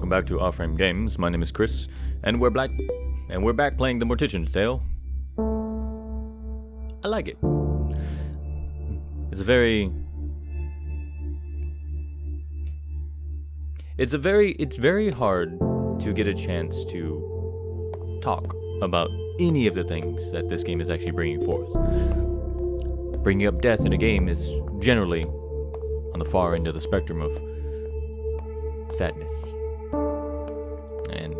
welcome back to Off-Frame Games. My name is Chris, and we're back playing the Mortician's Tale. I like it. It's very hard to get a chance to talk about any of the things that this game is actually bringing forth. Bringing up death in a game is generally on the far end of the spectrum of sadness. And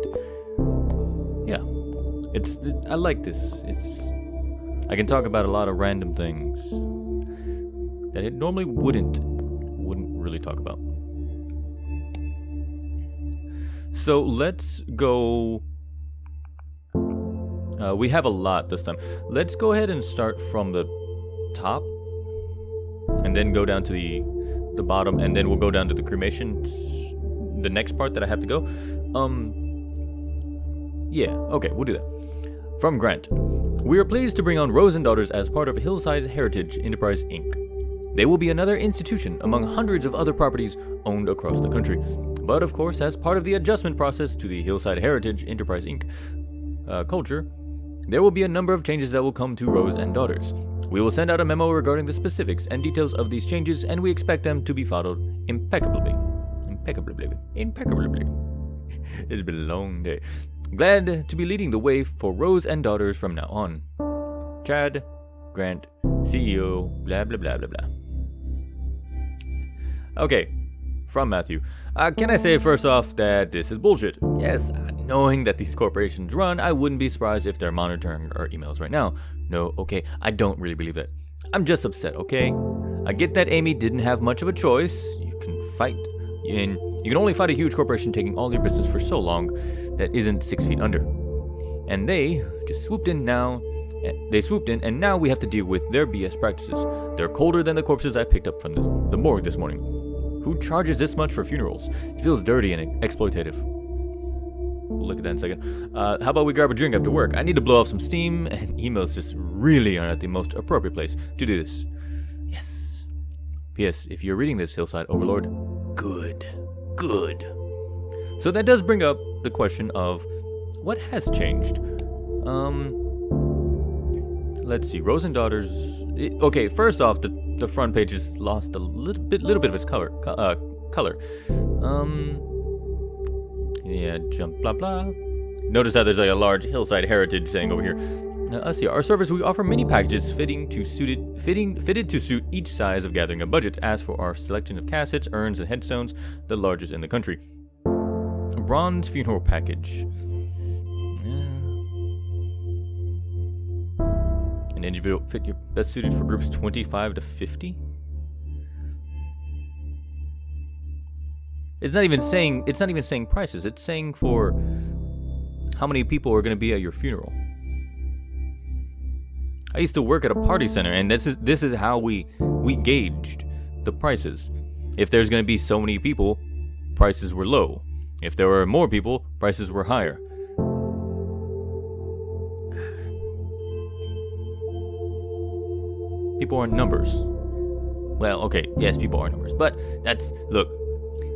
yeah, I like this. I can talk about a lot of random things that it normally wouldn't really talk about. So let's go. We have a lot this time. Let's go ahead and start from the top, and then go down to the bottom, and then we'll go down to the cremation. The next part that I have to go. Yeah, okay, we'll do that. From Grant. We are pleased to bring on Rose and Daughters as part of Hillside Heritage Enterprise, Inc. They will be another institution among hundreds of other properties owned across the country. But of course, as part of the adjustment process to the Hillside Heritage Enterprise, Inc. Culture, there will be a number of changes that will come to Rose and Daughters. We will send out a memo regarding the specifics and details of these changes, and we expect them to be followed impeccably. It's been a long day. Glad to be leading the way for Rose and Daughters from now on. Chad, Grant, CEO, blah blah blah blah blah. Okay, from Matthew. Can I say first off that this is bullshit? Yes, knowing that these corporations run, I wouldn't be surprised if they're monitoring our emails right now. No, okay, I don't really believe that. I'm just upset, okay? I get that Amy didn't have much of a choice. You can only fight a huge corporation taking all your business for so long that isn't 6 feet under. And they just swooped in, and now we have to deal with their BS practices. They're colder than the corpses I picked up from the morgue this morning. Who charges this much for funerals? It feels dirty and exploitative. We'll look at that in a second. How about we grab a drink after work? I need to blow off some steam, and emails just really aren't at the most appropriate place to do this. Yes. P.S. If you're reading this, Hillside Overlord, good. So that does bring up the question of what has changed. Let's see. Rose and Daughters. Okay, first off, the front page has lost a little bit of its color. Yeah, jump blah blah. Notice how there's like a large Hillside Heritage thing over here. Let's see. Our service, we offer many packages fitted to suit each size of gathering a budget. As for our selection of caskets, urns, and headstones, the largest in the country. A bronze funeral package. An individual fit you're best suited for groups 25 to 50. It's not even saying prices. It's saying for how many people are going to be at your funeral. I used to work at a party center, and this is how we gauged the prices. If there's going to be so many people, prices were low. If there were more people, prices were higher. People aren't numbers. Well, okay, yes, people are numbers, but look.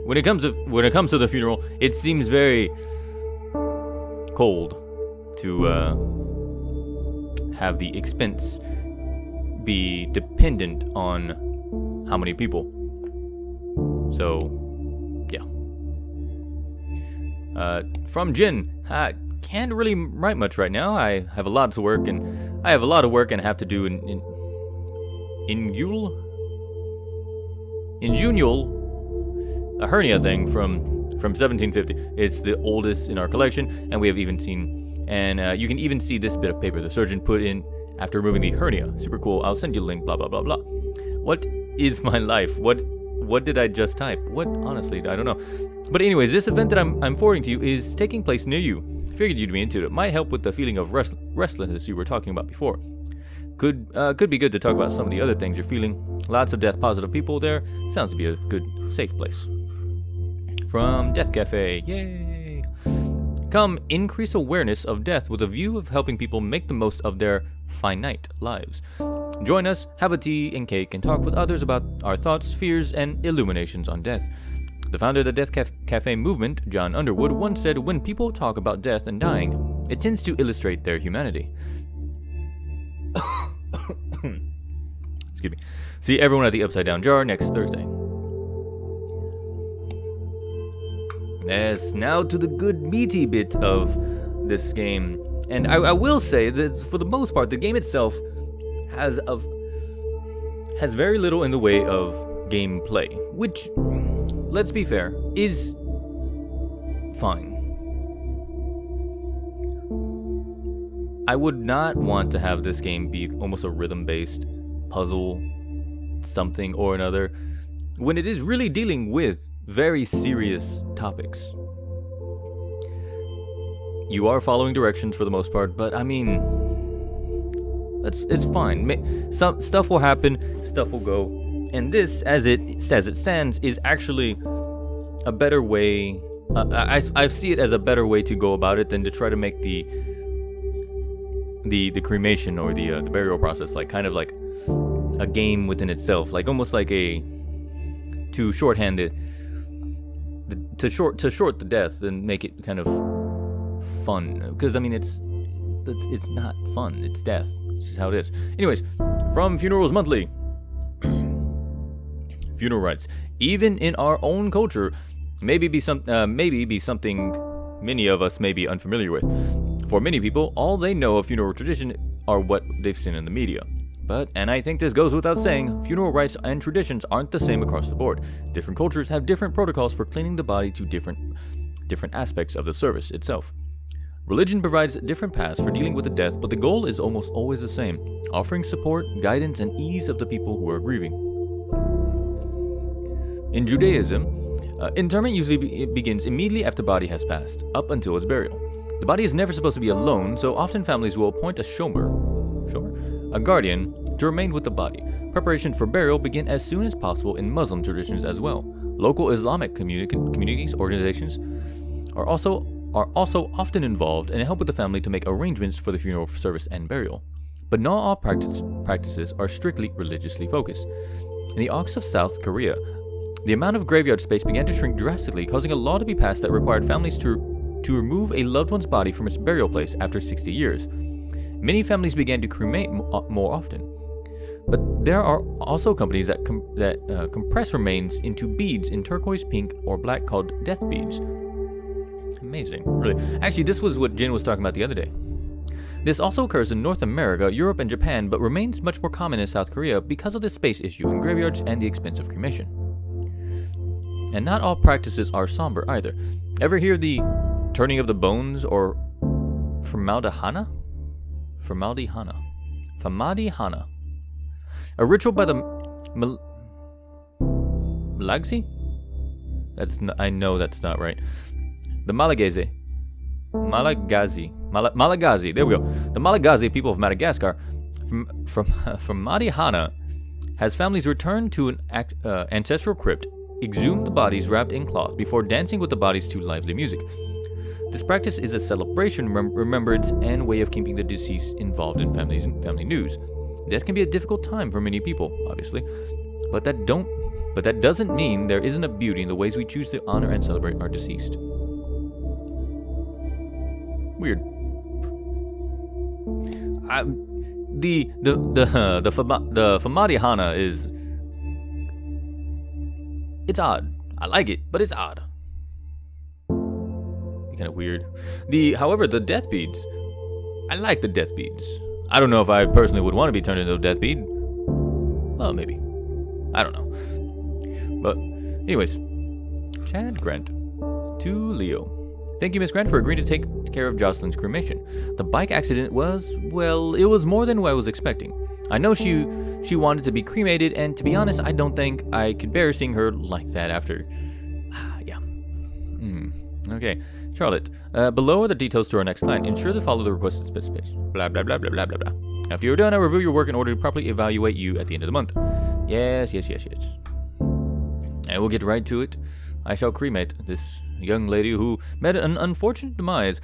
When it comes to the funeral, it seems very cold to have the expense be dependent on how many people. So, yeah. From Jin, I can't really write much right now. I have a lot of work and have to do in Junial, a hernia thing from 1750. It's the oldest in our collection, and we have even seen. And you can even see this bit of paper the surgeon put in after removing the hernia. Super cool. I'll send you a link. Blah blah blah blah. What is my life? What did I just type? What? Honestly, I don't know. But anyways, this event that I'm forwarding to you is taking place near you. Figured you'd be into it. Might help with the feeling of restlessness you were talking about before. Could be good to talk about some of the other things you're feeling. Lots of death positive people there. Sounds to be a good, safe place. From Death Cafe. Yay! Come, increase awareness of death with a view of helping people make the most of their finite lives. Join us, have a tea and cake, and talk with others about our thoughts, fears, and illuminations on death. The founder of the Death Cafe movement, John Underwood, once said, "When people talk about death and dying, it tends to illustrate their humanity." Excuse me. See everyone at the Upside Down Jar next Thursday. Yes, now to the good meaty bit of this game. And I will say that for the most part, the game itself has very little in the way of gameplay, which, let's be fair, is fine. I would not want to have this game be almost a rhythm-based puzzle something or another, when it is really dealing with very serious topics. You are following directions for the most part, but I mean, it's fine. Some stuff will happen, stuff will go, and this, as it stands, is actually a better way. I see it as a better way to go about it than to try to make the cremation or the burial process like kind of like a game within itself, like almost like to shorthand it, to short the deaths and make it kind of fun, because I mean it's not fun, it's death. It's just how it is. Anyways, from Funerals Monthly. Funeral rites, even in our own culture, maybe be something many of us may be unfamiliar with. For many people, all they know of funeral tradition are what they've seen in the media. But, and I think this goes without saying, funeral rites and traditions aren't the same across the board. Different cultures have different protocols for cleaning the body to different aspects of the service itself. Religion provides different paths for dealing with the death, but the goal is almost always the same: offering support, guidance, and ease of the people who are grieving. In Judaism, interment usually begins immediately after the body has passed, up until its burial. The body is never supposed to be alone, so often families will appoint a shomer, a guardian, to remain with the body. Preparation for burial begin as soon as possible in Muslim traditions as well. Local Islamic communities, organizations are also often involved and help with the family to make arrangements for the funeral service and burial. But not all practices are strictly religiously focused. In the Ox of South Korea, the amount of graveyard space began to shrink drastically, causing a law to be passed that required families to remove a loved one's body from its burial place after 60 years. Many families began to cremate more often. But there are also companies that compress remains into beads in turquoise, pink, or black called death beads. Amazing, really. Actually, this was what Jin was talking about the other day. This also occurs in North America, Europe, and Japan, but remains much more common in South Korea because of the space issue in graveyards and the expense of cremation. And not all practices are somber either. Ever hear the turning of the bones or Formaldehyde? A ritual by the Malagsi? I know that's not right. The Malagasy, there we go. The Malagasy people of Madagascar, from Madihana, has families return to an ancestral crypt, exhume the bodies wrapped in cloth before dancing with the bodies to lively music. This practice is a celebration, remembrance, and way of keeping the deceased involved in family news. Death can be a difficult time for many people, obviously, but that doesn't mean there isn't a beauty in the ways we choose to honor and celebrate our deceased. Weird. The Famadihana is, it's odd. I like it, but it's odd. Kind of weird. However, the death beads, I like the death beads. I don't know if I personally would want to be turned into a death bead. Well, maybe. I don't know. But, anyways, Chad Grant to Leo. Thank you, Miss Grant, for agreeing to take care of Jocelyn's cremation. The bike accident was, well, it was more than what I was expecting. I know she wanted to be cremated, and to be honest, I don't think I could bear seeing her like that after. Yeah. Okay. Charlotte, below are the details to our next client. Ensure to follow the requested specifications. Blah, blah, blah, blah, blah, blah, blah. After you're done, I'll review your work in order to properly evaluate you at the end of the month. Yes. And we'll get right to it. I shall cremate this young lady who met an unfortunate demise.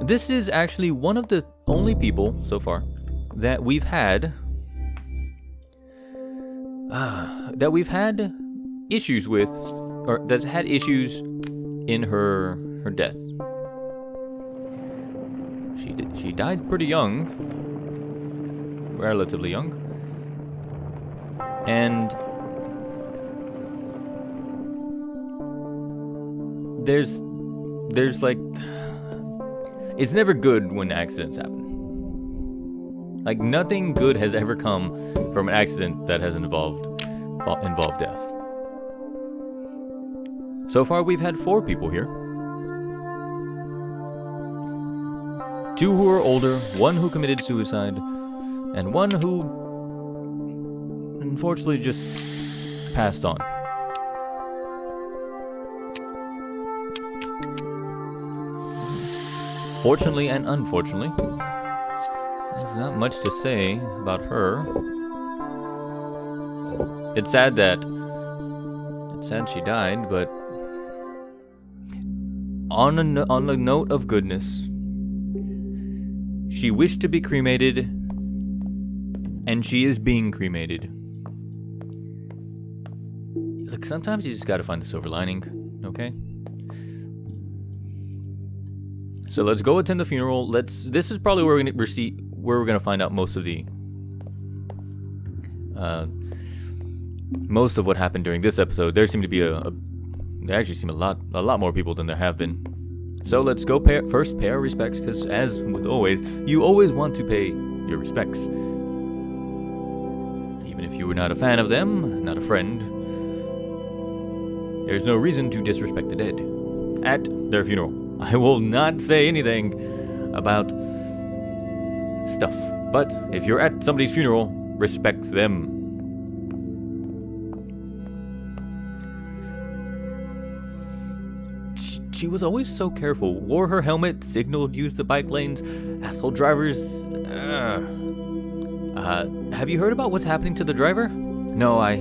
This is actually one of the only people, so far, that we've had issues with or that's had issues in her death. She died pretty young, relatively young, and there's like, it's never good when accidents happen. Like, nothing good has ever come from an accident that has involved death. So far, we've had 4 people here. 2 who are older, 1 who committed suicide, and 1 who unfortunately just passed on. Fortunately and unfortunately, there's not much to say about her. It's sad she died, but on a note of goodness, she wished to be cremated, and she is being cremated. Look, sometimes you just gotta find the silver lining, okay? So let's go attend the funeral. This is probably where we're gonna find out most of what happened during this episode. There seem to be there actually seem a lot more people than there have been. So let's go first pay our respects, because as with always, you always want to pay your respects. Even if you were not a fan of them, not a friend, there's no reason to disrespect the dead at their funeral. I will not say anything about stuff, but if you're at somebody's funeral, respect them. She was always so careful, wore her helmet, signaled, used the bike lanes, asshole drivers. Have you heard about what's happening to the driver? No, I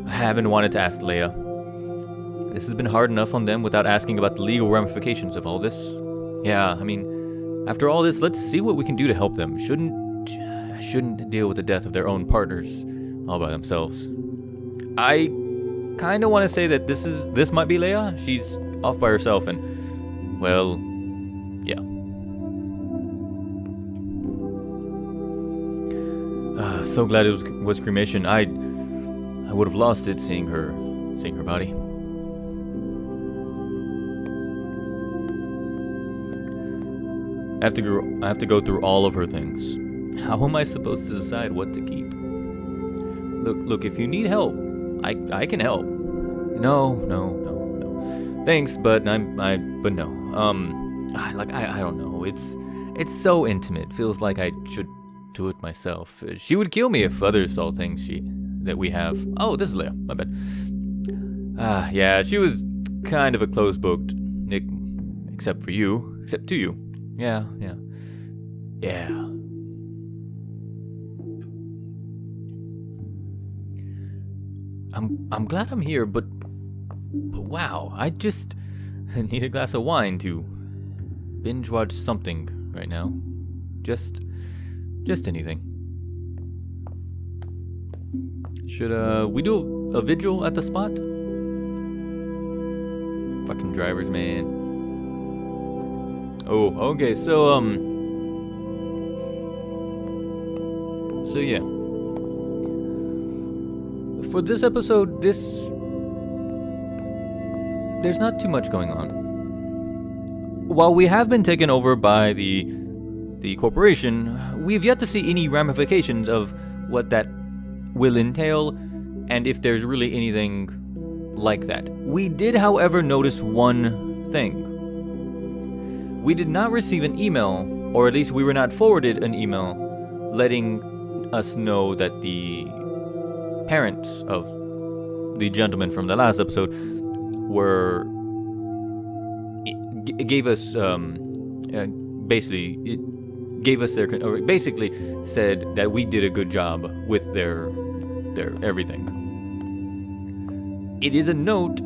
haven't wanted to ask Leia. This has been hard enough on them without asking about the legal ramifications of all this. Yeah, I mean, after all this, let's see what we can do to help them. Shouldn't deal with the death of their own partners all by themselves. I kind of want to say that this might be Leia. She's off by herself, and well, yeah. So glad it was cremation. I would have lost it seeing her body. I have to go through all of her things. How am I supposed to decide what to keep? Look, if you need help, I can help. No. Thanks, but no. I don't know. It's so intimate. Feels like I should do it myself. She would kill me if others saw things that we have. Oh, this is Leia. My bad. Yeah, she was kind of a closed book, Nick, except to you. Yeah. I'm glad I'm here, but wow, I just need a glass of wine to binge watch something right now. Just anything. Should we do a vigil at the spot? Fucking drivers, man. Oh, okay, so yeah. For this episode, there's not too much going on. While we have been taken over by the corporation, we've yet to see any ramifications of what that will entail, and if there's really anything like that. We did, however, notice one thing. We did not receive an email, or at least we were not forwarded an email, letting us know that the parents of the gentleman from the last episode gave us basically said that we did a good job with their everything. It is a note,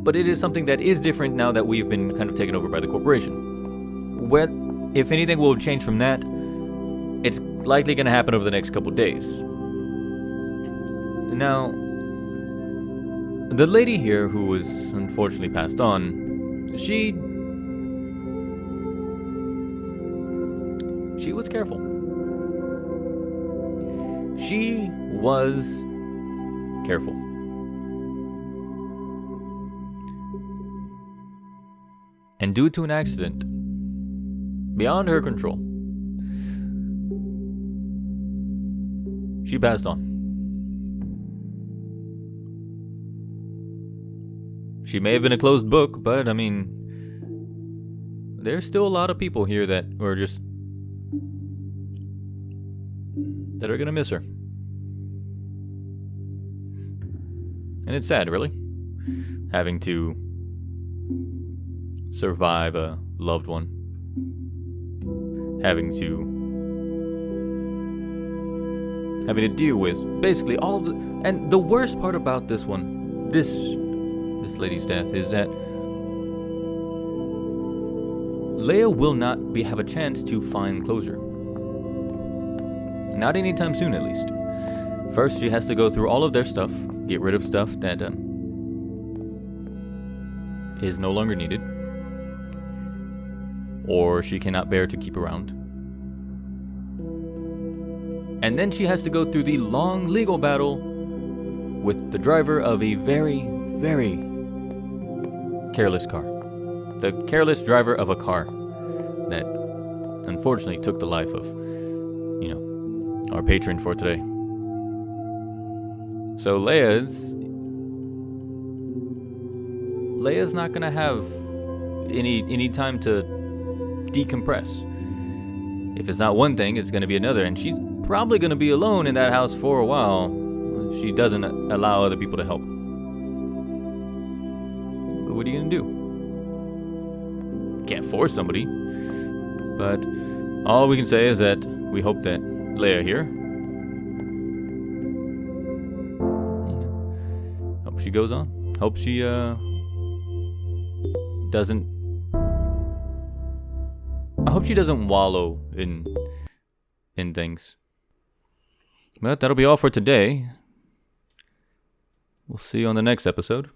but it is something that is different now that we've been kind of taken over by the corporation. If anything will change from that, it's likely going to happen over the next couple days. Now, The lady here, who was unfortunately passed on, she was careful. She was careful. And due to an accident, beyond her control, she passed on. She may have been a closed book, but I mean, there's still a lot of people here that are gonna miss her. And it's sad, really, having to survive a loved one, having to deal with basically all of the, and the worst part about this lady's death is that Leia will not have a chance to find closure. Not anytime soon, at least. First, she has to go through all of their stuff, get rid of stuff that is no longer needed, or she cannot bear to keep around. And then she has to go through the long legal battle with the driver of a very, very careless car. The careless driver of a car that unfortunately took the life of, our patron for today. So Leia's not gonna have any time to decompress. If it's not one thing, it's gonna be another, and she's probably gonna be alone in that house for a while if she doesn't allow other people to help. But what are you gonna do? Can't force somebody. But all we can say is that we hope that Leia here, hope she goes on. Hope she doesn't. I hope she doesn't wallow in things. But that'll be all for today. We'll see you on the next episode.